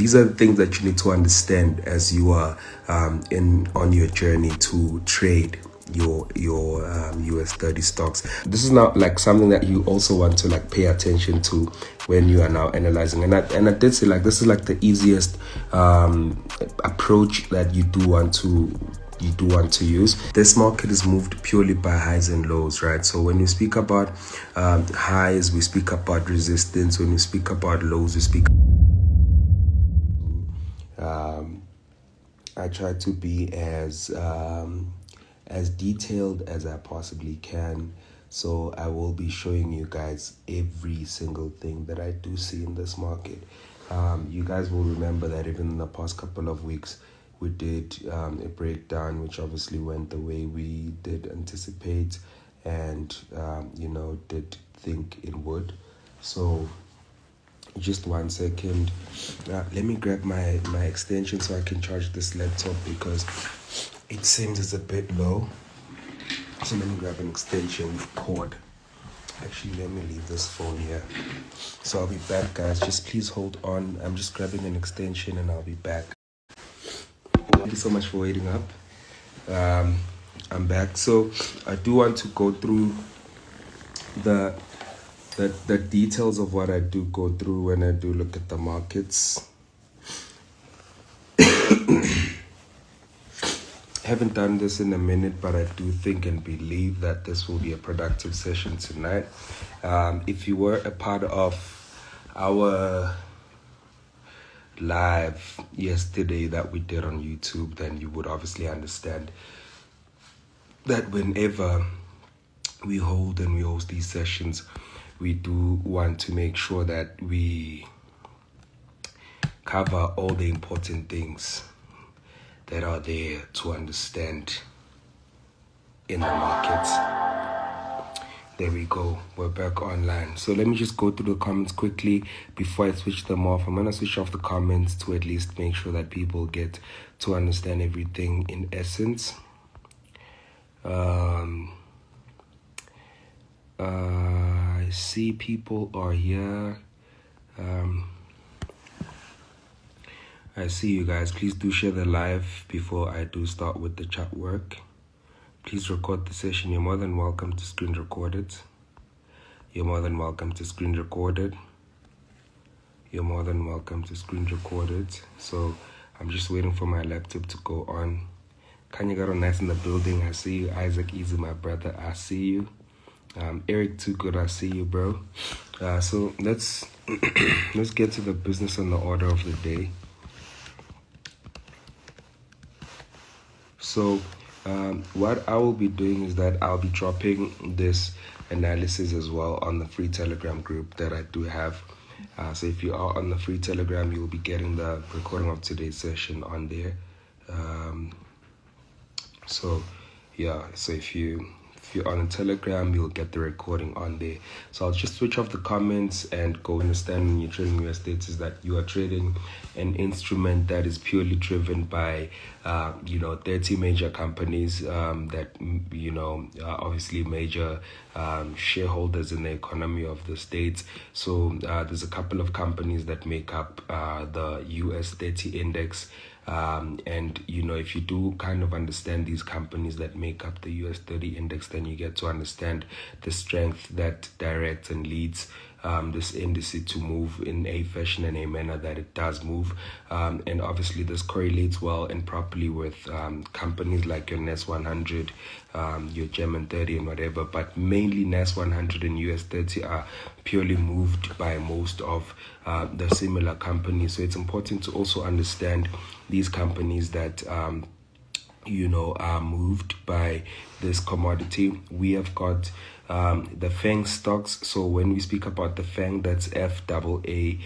these are the things that you need to understand as you are on your journey to trade your US30 stocks. This is now like something that you also want to like pay attention to when you are now analyzing. And I did say like this is like the easiest approach that you do want to use. This market is moved purely by highs and lows, right? So when you speak about highs, we speak about resistance. When we speak about lows, we speak I try to be as detailed as I possibly can. So I will be showing you guys every single thing that I do see in this market. You guys will remember that even in the past couple of weeks, we did a breakdown, which obviously went the way we did anticipate and, did think it would. So just 1 second. Let me grab my extension so I can charge this laptop because it seems it's a bit low. So let me grab an extension cord. Actually, let me leave this phone here. So I'll be back, guys. Just please hold on. I'm just grabbing an extension and I'll be back. Thank you so much for waiting up. I'm back. So I do want to go through the details of what I do go through when I do look at the markets. Haven't done this in a minute, but I do think and believe that this will be a productive session tonight. If you were a part of our live yesterday that we did on YouTube, then you would obviously understand that whenever we hold and we host these sessions, we do want to make sure that we cover all the important things that are there to understand in the markets. There we go. We're back online. So let me just go through the comments quickly before I switch them off. I'm going to switch off the comments to at least make sure that people get to understand everything in essence. I see people are here. I see you guys. Please do share the live before I do start with the chat work. Please record the session. You're more than welcome to screen record it. You're more than welcome to screen record it. You're more than welcome to screen record it. So I'm just waiting for my laptop to go on. Kanyagaro Nice in the building. I see you. Isaac Easy, my brother. I see you. Eric Too Good. I see you, bro. So let's get to the business and the order of the day. So what I will be doing is that I'll be dropping this analysis as well on the free Telegram group that I do have. So if you are on the free Telegram, you'll be getting the recording of today's session on there. So if you're on a Telegram, you'll get the recording on there. So I'll just switch off the comments and go understand when you're trading US states is that you are trading an instrument that is purely driven by 30 major companies that are obviously major shareholders in the economy of the states. So there's a couple of companies that make up the US30 index. And if you do kind of understand these companies that make up the US30 index, then you get to understand the strength that directs and leads this index to move in a fashion and a manner that it does move. And obviously this correlates well and properly with companies like your NAS100, your German 30 and whatever, but mainly NAS100 and US30 are purely moved by most of the similar companies. So it's important to also understand these companies that are moved by this commodity. We have got the FANG stocks. So when we speak about the FANG, that's FAANG.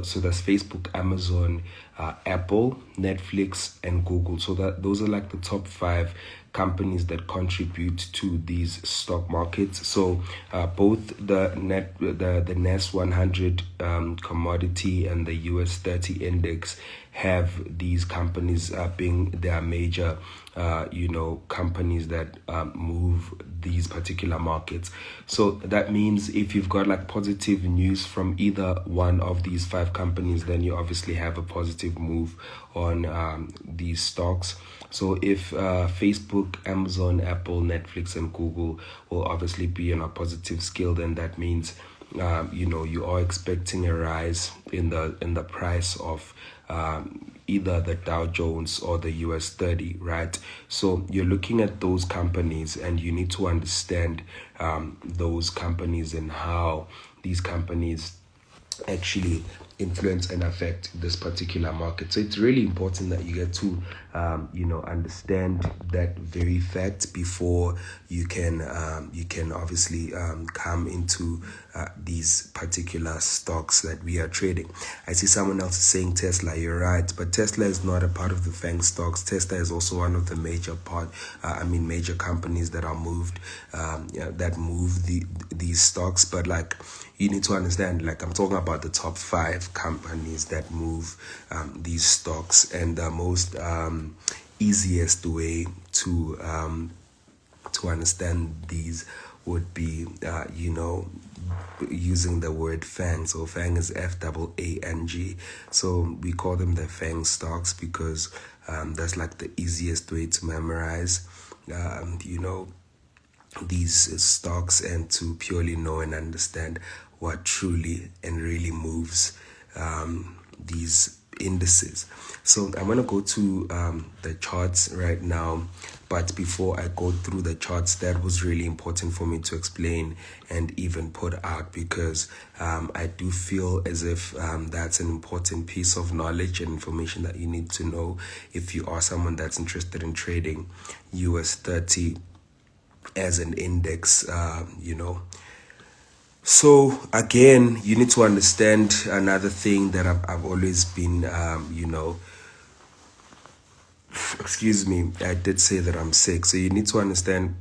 So that's Facebook, Amazon, Apple, Netflix, and Google. So those are like the top 5 companies that contribute to these stock markets. So both the NAS100 commodity and the US30 index have these companies being their major companies that move these particular markets. So that means if you've got like positive news from either one of these 5 companies, then you obviously have a positive move on these stocks. So if Facebook, Amazon, Apple, Netflix, and Google will obviously be on a positive scale, then that means you are expecting a rise in the price of either the Dow Jones or the US30, right? So you're looking at those companies, and you need to understand those companies and how these companies actually influence and affect this particular market. So it's really important that you get to understand that very fact before you can obviously come into these particular stocks that we are trading. I see someone else is saying Tesla. You're right, but Tesla is not a part of the FANG stocks. Tesla is also one of the major major companies that are moved that move these stocks. But like, you need to understand, like, I'm talking about the top 5 companies that move these stocks, and the most easiest way to understand these would be using the word FANG. So FANG is FAANG. So we call them the FANG stocks because that's like the easiest way to memorize these stocks, and to purely know and understand what truly and really moves these indices. So I'm going to go to the charts right now, but before I go through the charts, that was really important for me to explain and even put out, because I do feel as if that's an important piece of knowledge and information that you need to know if you are someone that's interested in trading US30 as an index. So again, you need to understand another thing that I've always been excuse me, I did say that I'm sick. So you need to understand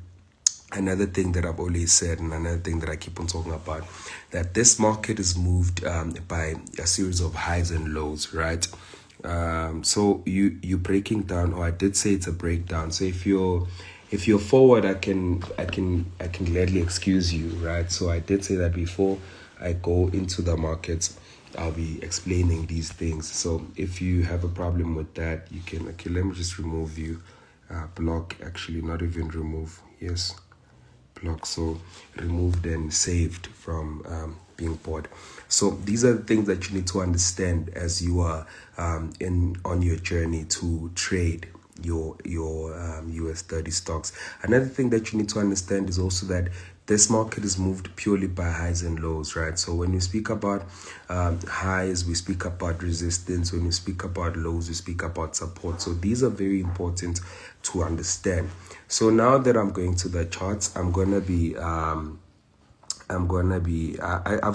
another thing that I've always said, and another thing that I keep on talking about, that this market is moved by a series of highs and lows, right? So you breaking down, or I did say it's a breakdown. So if you're forward, I can gladly excuse you, right? So I did say that before I go into the markets, I'll be explaining these things. So if you have a problem with that, you can, okay, let me just remove you, block, actually not even remove, yes, block. So removed and saved from being bored. So these are the things that you need to understand as you are on your journey to trade your US30 stocks. Another thing that you need to understand is also that this market is moved purely by highs and lows, right? So when we speak about highs, we speak about resistance. When we speak about lows, we speak about support. So these are very important to understand. So now that I'm going to the charts, I've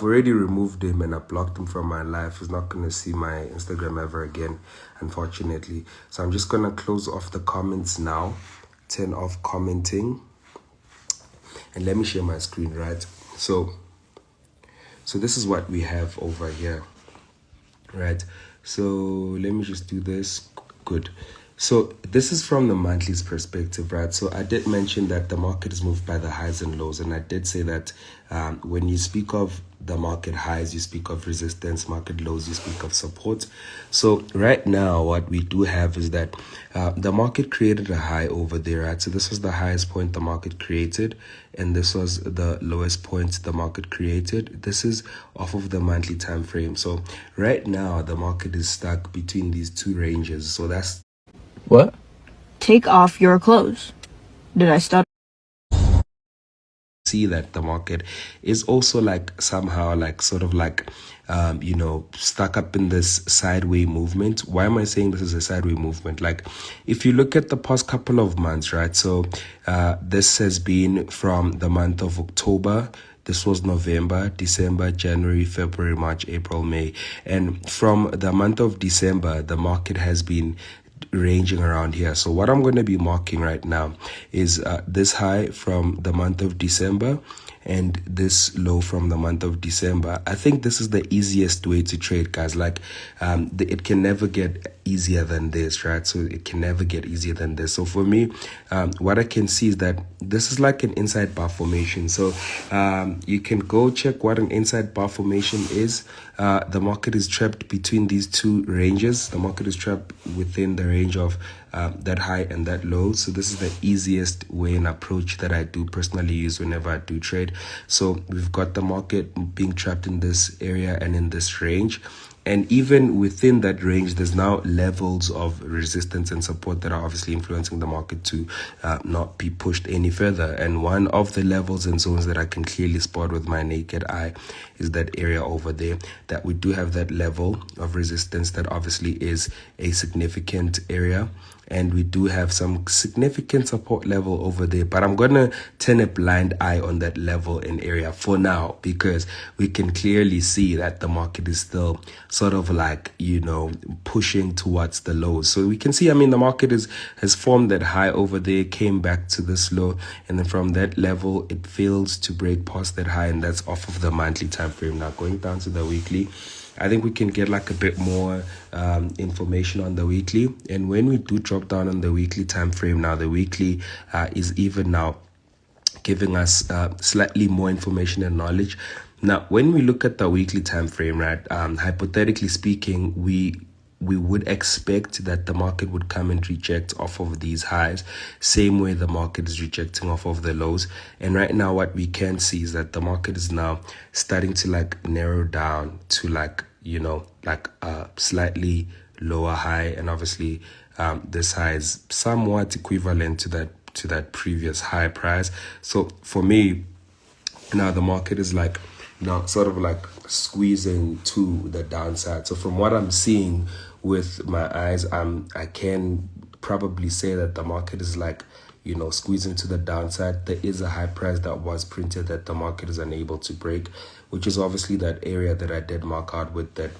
already removed him and I blocked him from my life. He's not gonna see my Instagram ever again, unfortunately. So I'm just gonna close off the comments now, turn off commenting, and let me share my screen, right? So this is what we have over here, right? So let me just do this. Good. So this is from the monthly's perspective, right? So I did mention that the market is moved by the highs and lows, and I did say that when you speak of the market highs, you speak of resistance, market lows, you speak of support. So right now, what we do have is that the market created a high over there, right? So this was the highest point the market created, and this was the lowest point the market created. This is off of the monthly time frame. So right now, the market is stuck between these two ranges. So that's what? Take off your clothes. Did I stutter? See that the market is also like somehow like sort of like stuck up in this sideways movement. Why am I saying this is a sideways movement? Like, if you look at the past couple of months, right? So this has been from the month of October. This was November, December, January, February, March, April, May. And from the month of December, the market has been ranging around here. So what I'm going to be marking right now is this high from the month of December and this low from the month of December. I think this is the easiest way to trade, guys. Like, it can never get easier than this, right? So it can never get easier than this. So for me, what I can see is that this is like an inside bar formation. So you can go check what an inside bar formation is. the market is trapped between these two ranges. The market is trapped within the range of that high and that low. So this is the easiest way and approach that I do personally use whenever I do trade. So we've got the market being trapped in this area and in this range. And even within that range, there's now levels of resistance and support that are obviously influencing the market to not be pushed any further. And one of the levels and zones that I can clearly spot with my naked eye is that area over there, that we do have that level of resistance that obviously is a significant area. And we do have some significant support level over there, but I'm gonna turn a blind eye on that level and area for now, because we can clearly see that the market is still sort of like, pushing towards the lows. So we can see, the market has formed that high over there, came back to this low, and then from that level it fails to break past that high, and that's off of the monthly time frame. Now going down to the weekly, I think we can get like a bit more information on the weekly. And when we do drop down on the weekly time frame, now the weekly is even now giving us slightly more information and knowledge. Now, when we look at the weekly time frame, right, hypothetically speaking, we would expect that the market would come and reject off of these highs, same way the market is rejecting off of the lows. And right now what we can see is that the market is now starting to like narrow down to like a slightly lower high, and obviously this high is somewhat equivalent to that previous high price. So for me now, the market is like now sort of like squeezing to the downside. So from what I'm seeing with my eyes, I can probably say that the market is like squeezing to the downside. There is a high price that was printed that the market is unable to break, which is obviously that area that I did mark out with that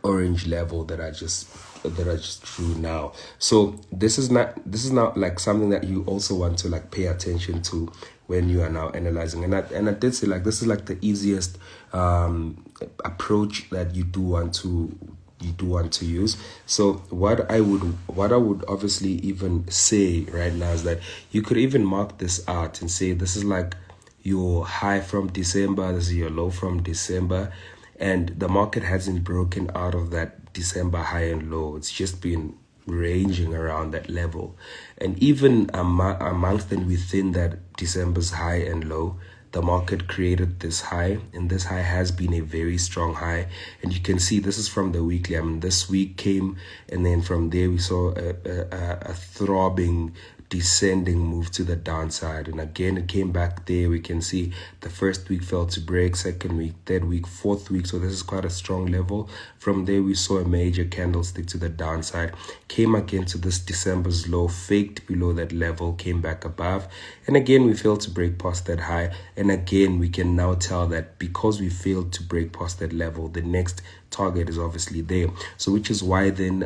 orange level that I just drew now. So this is not like something that you also want to like pay attention to when you are now analyzing. And I did say like this is like the easiest approach that you do want to use. So what I would obviously even say right now is that you could even mark this out and say this is like your high from December, this is your low from December, and the market hasn't broken out of that December high and low. It's just been ranging around that level. And even amongst and within that December's high and low, the market created this high, and this high has been a very strong high. And you can see this is from the weekly. This week came, and then from there we saw a throbbing descending move to the downside, and again it came back there. We can see the first week fell to break, second week, third week, fourth week, so this is quite a strong level. From there we saw a major candlestick to the downside, came again to this December's low, faked below that level, came back above, and again we failed to break past that high. And again we can now tell that because we failed to break past that level, the next target is obviously there. So which is why then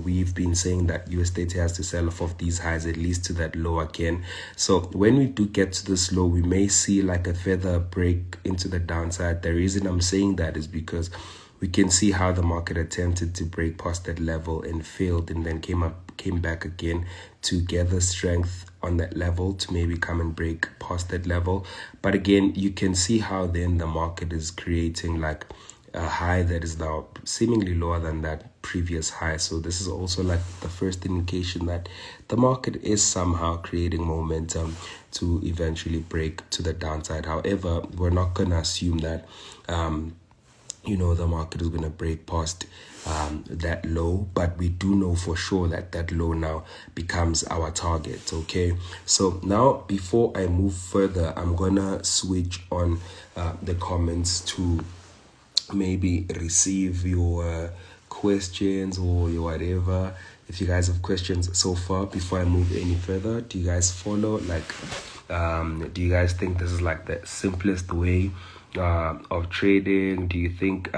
we've been saying that USDT has to sell off of these highs at least to that low again. So when we do get to this low, we may see like a further break into the downside. The reason I'm saying that is because we can see how the market attempted to break past that level and failed, and then came back again to gather strength on that level to maybe come and break past that level. But again, you can see how then the market is creating like a high that is now seemingly lower than that previous high. So this is also like the first indication that the market is somehow creating momentum to eventually break to the downside. However, we're not going to assume that the market is going to break past that low, but we do know for sure that that low now becomes our target. Okay, so now before I move further, I'm gonna switch on the comments to maybe receive your questions or your whatever. If you guys have questions so far, before I move any further, do you guys follow? Do you guys think this is like the simplest way of trading? Do you think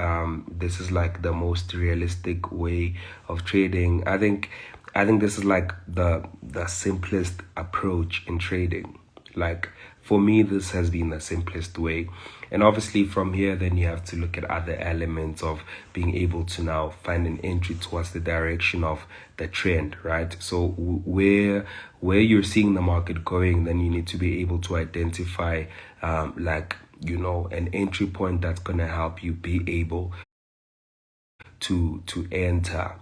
this is like the most realistic way of trading? I think this is like the simplest approach in trading. Like for me, this has been the simplest way. And obviously from here, then you have to look at other elements of being able to now find an entry towards the direction of the trend, right? So where you're seeing the market going, then you need to be able to identify like an entry point that's going to help you be able to enter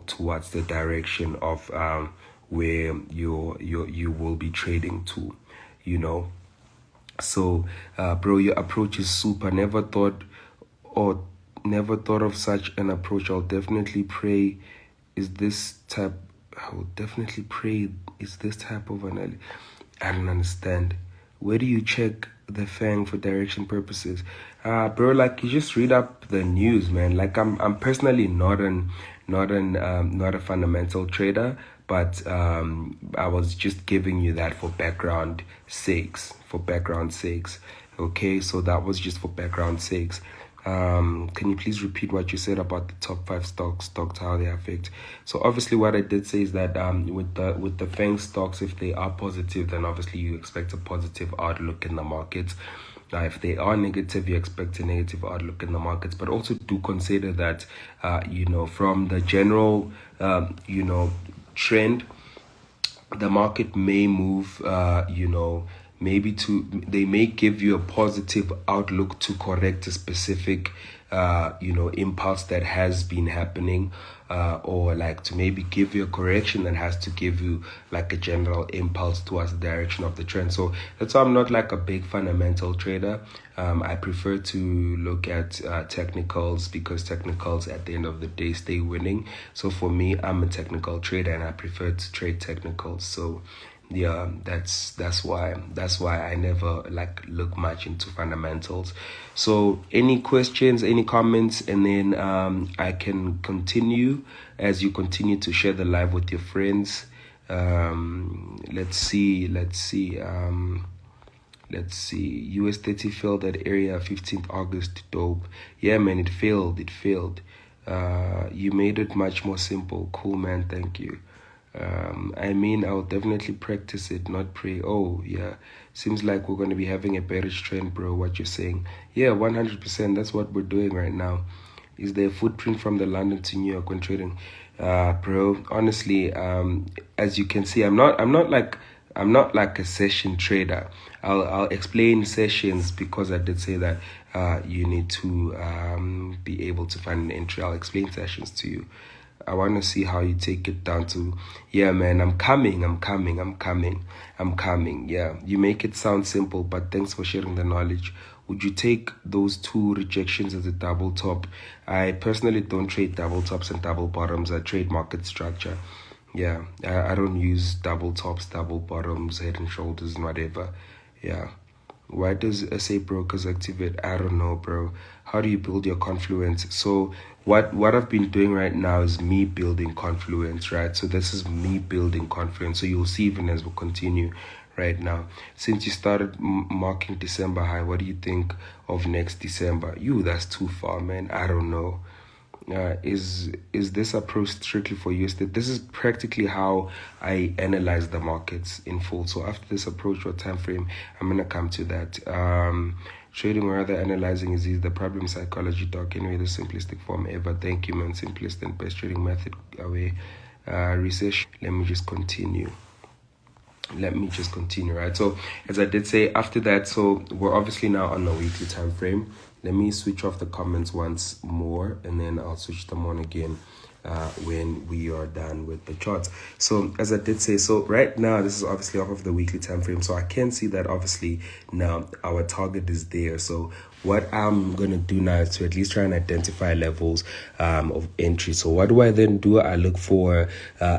towards the direction of where you will be trading to, so bro, your approach is super. Never thought of such an approach. I'll definitely pray is this type I will definitely pray is this type of an I don't understand. Where do you check the FANG for direction purposes? Bro, like you just read up the news, man. Like I'm personally not a fundamental trader, but I was just giving you that for background sakes. Okay, so that was just for background sakes. Can you please repeat what you said about the top 5 stocks, how they affect? So obviously what I did say is that with the FANG stocks, if they are positive, then obviously you expect a positive outlook in the markets. If they are negative, you expect a negative outlook in the markets. But also do consider that, from the general, trend, the market may move, they may give you a positive outlook to correct a specific, impulse that has been happening, or like to maybe give you a correction that has to give you like a general impulse towards the direction of the trend. So that's why I'm not like a big fundamental trader. I prefer to look at technicals, because technicals at the end of the day stay winning. So for me, I'm a technical trader and I prefer to trade technicals. So yeah, that's why I never like look much into fundamentals. So any questions, any comments, and then I can continue as you continue to share the live with your friends. Let's see. US30 failed at area 15th August. Dope. Yeah, man, it failed. You made it much more simple. Cool, man. Thank you. I'll definitely practice it, not pray. Oh, yeah. Seems like we're going to be having a bearish trend, bro, what you're saying. Yeah, 100%. That's what we're doing right now. Is there a footprint from the London to New York when trading? Bro, honestly, as you can see, I'm not like a session trader. I'll explain sessions, because I did say that you need to be able to find an entry. I'll explain sessions to you. I want to see how you take it down to, yeah, man, I'm coming. Yeah, you make it sound simple, but thanks for sharing the knowledge. Would you take those 2 rejections as a double top? I personally don't trade double tops and double bottoms. I trade market structure. Yeah, I don't use double tops, double bottoms, head and shoulders, and whatever. Yeah. Why does SA brokers activate? I don't know, bro. How do you build your confluence? So what I've been doing right now is me building confluence, right? So this is me building confluence. So you'll see even as we continue right now. Since you started marking December high, what do you think of next December? That's too far, man. I don't know. Is this approach strictly for USD? This is practically how I analyze the markets in full. So after this approach or time frame, I'm gonna come to that. Trading or rather analyzing is the problem psychology doc. Anyway, the simplistic form ever. Thank you, man. Simplest and best trading method away. Recession. Let me just continue, right? So as I did say, after that, so we're obviously now on the weekly time frame. Let me switch off the comments once more, and then I'll switch them on again when we are done with the charts. So as I did say, so right now this is obviously off of the weekly time frame, so I can see that obviously now our target is there. So what I'm gonna do now is to at least try and identify levels of entry. So what do I then do? I look for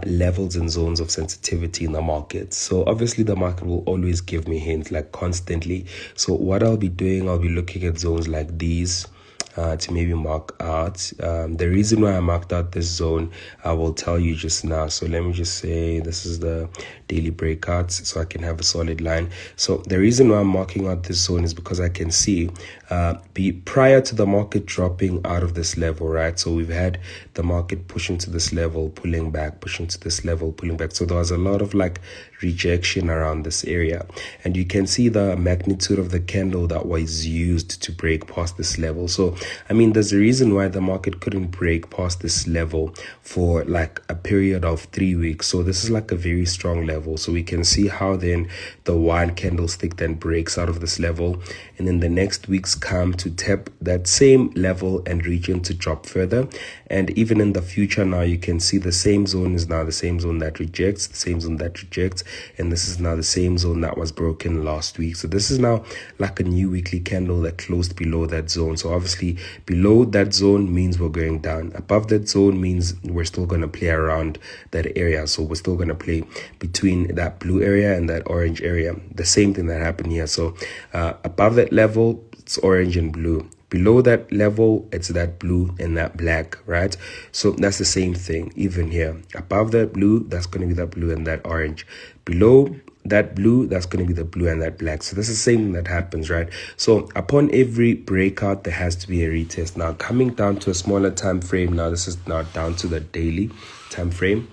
levels and zones of sensitivity in the market. So obviously the market will always give me hints, like constantly. So what I'll be doing, I'll be looking at zones like these to maybe mark out. The reason why I marked out this zone, I will tell you just now. So let me just say this is the daily breakouts, so I can have a solid line. So the reason why I'm marking out this zone is because I can see prior to the market dropping out of this level, right? So we've had the market pushing to this level, pulling back, pushing to this level, pulling back. So there was a lot of like rejection around this area. And you can see the magnitude of the candle that was used to break past this level. So, I mean, there's a reason why the market couldn't break past this level for like a period of 3 weeks. So this is like a very strong level. So we can see how then the one candlestick then breaks out of this level, and then the next weeks come to tap that same level and region to drop further. And even in the future now, you can see the same zone is now the same zone that rejects, the same zone that rejects, and this is now the same zone that was broken last week. So this is now like a new weekly candle that closed below that zone. So obviously below that zone means we're going down. Above that zone means we're still going to play around that area. So we're still going to play between that blue area and that orange area. The same thing that happened here. So above that level, it's orange and blue. Below that level, it's that blue and that black, right? So that's the same thing even here. Above that blue, that's going to be that blue and that orange. Below that blue, that's going to be the blue and that black. So that's the same thing that happens, right? So upon every breakout, there has to be a retest. Now coming down to a smaller time frame, now this is now down to the daily time frame.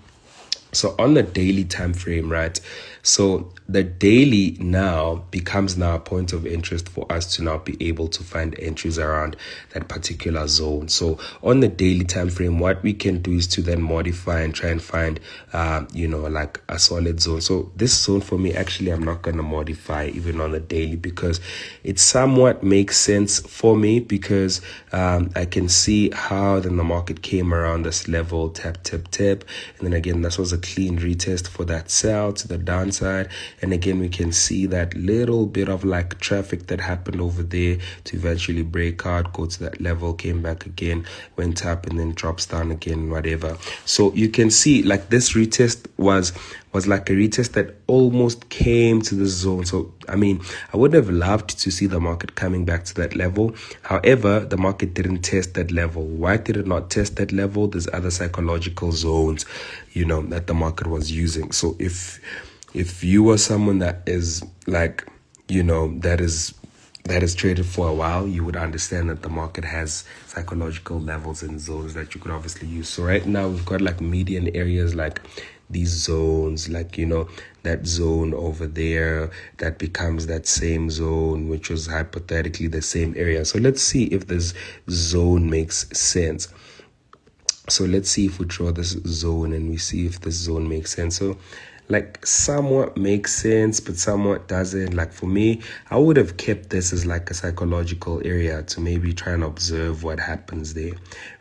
So on the daily time frame, right? So the daily now becomes now a point of interest for us to now be able to find entries around that particular zone. So on the daily time frame, what we can do is to then modify and try and find, like a solid zone. So this zone for me, actually, I'm not going to modify even on the daily because it somewhat makes sense for me because I can see how then the market came around this level, tap. And then again, this was a clean retest for that sell to the downside. And again, we can see that little bit of like traffic that happened over there to eventually break out, go to that level, came back again, went up and then drops down again, whatever. So you can see like this retest was like a retest that almost came to the zone. So, I mean, I would have loved to see the market coming back to that level. However, the market didn't test that level. Why did it not test that level? There's other psychological zones, that the market was using. So if you are someone that is like, that is traded for a while, you would understand that the market has psychological levels and zones that you could obviously use. So right now we've got like median areas, like these zones, like that zone over there that becomes that same zone, which was hypothetically the same area. So let's see if this zone makes sense. So let's see if we draw this zone and we see if this zone makes sense. So like somewhat makes sense, but somewhat doesn't. Like for me, I would have kept this as like a psychological area to maybe try and observe what happens there,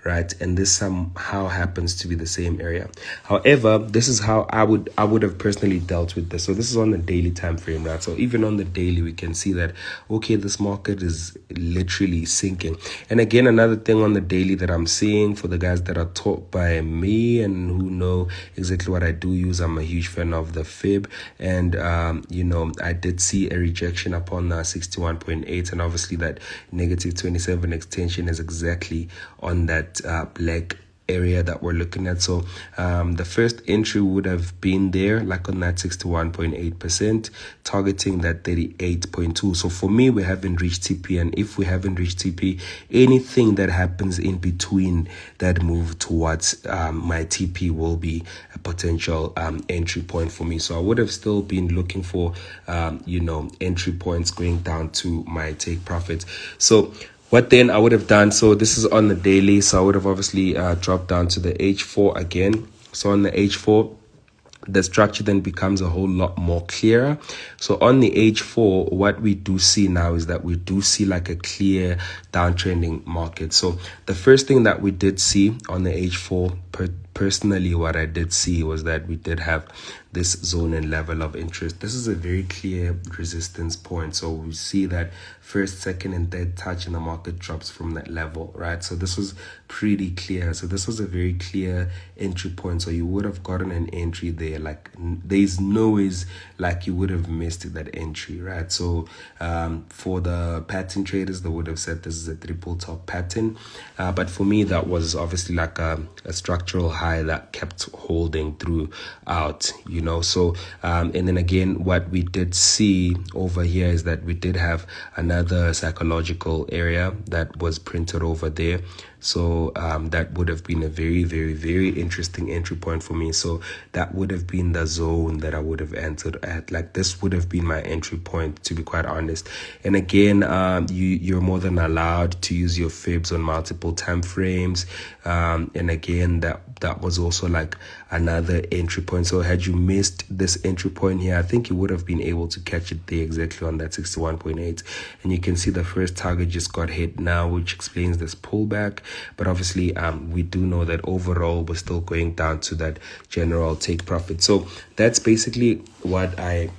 right? And this somehow happens to be the same area. However, this is how I would have personally dealt with this. So this is on the daily time frame, right? So even on the daily, we can see that, okay, this market is literally sinking. And again, another thing on the daily that I'm seeing for the guys that are taught by me and who know exactly what I do use, I'm a huge fan of the fib, and I did see a rejection upon 61.8, and obviously that negative 27 extension is exactly on that black area that we're looking at. So the first entry would have been there, like on that 61.8%, targeting that 38.2. So for me, we haven't reached TP, and if we haven't reached TP, anything that happens in between that move towards my TP will be a potential entry point for me. So I would have still been looking for entry points going down to my take profits. So what then I would have done, so this is on the daily, so I would have obviously dropped down to the H4 again. So on the H4, the structure then becomes a whole lot more clearer. So on the H4, what we do see now is that we do see like a clear downtrending market. So the first thing that we did see on the H4, personally, what I did see was that we did have this zone and level of interest. This is a very clear resistance point. So we see that first, second, and third touch in the market drops from that level, right? So this was pretty clear. So this was a very clear entry point. So you would have gotten an entry there. Like there's no ways like you would have missed that entry, right? So for the pattern traders, they would have said this is a triple top pattern. But for me, that was obviously like a structural high that kept holding throughout, So and then again, what we did see over here is that we did have another psychological area that was printed over there. So that would have been a very, very, very interesting entry point for me. So that would have been the zone that I would have entered at. Like, this would have been my entry point, to be quite honest. And again, you're more than allowed to use your fibs on multiple time frames. And again, that was also like another entry point. So had you missed this entry point here, I think you would have been able to catch it there exactly on that 61.8. And you can see the first target just got hit now, which explains this pullback. But obviously, we do know that overall we're still going down to that general take profit. So that's basically what I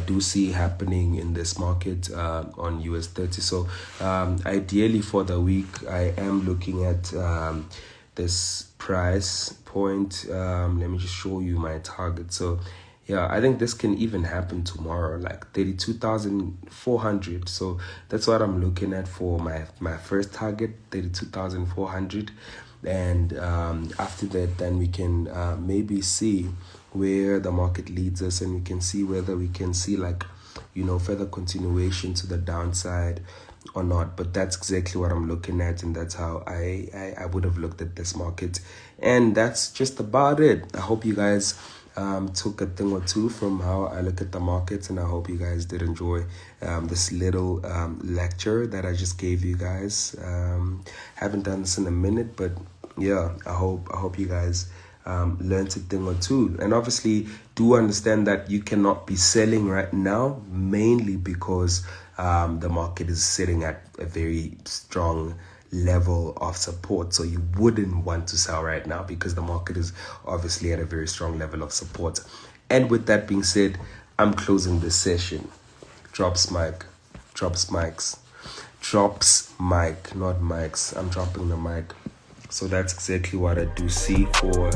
do see happening in this market on US30. So ideally for the week, I am looking at this price point. Let me just show you my target. So yeah, I think this can even happen tomorrow, like 32,400. So that's what I'm looking at for my first target, 32,400. And after that, then we can maybe see where the market leads us, and we can see whether we can see, like, further continuation to the downside or not. But that's exactly what I'm looking at, and that's how I would have looked at this market. And that's just about it. I hope you guys took a thing or two from how I look at the markets, and I hope you guys did enjoy this little lecture that I just gave you guys. Haven't done this in a minute, but yeah, I hope you guys learned a thing or two. And obviously do understand that you cannot be selling right now, mainly because the market is sitting at a very strong level of support. So you wouldn't want to sell right now because the market is obviously at a very strong level of support. And with that being said, I'm closing this session. Drops mic, not mics. I'm dropping the mic. So that's exactly what I do see for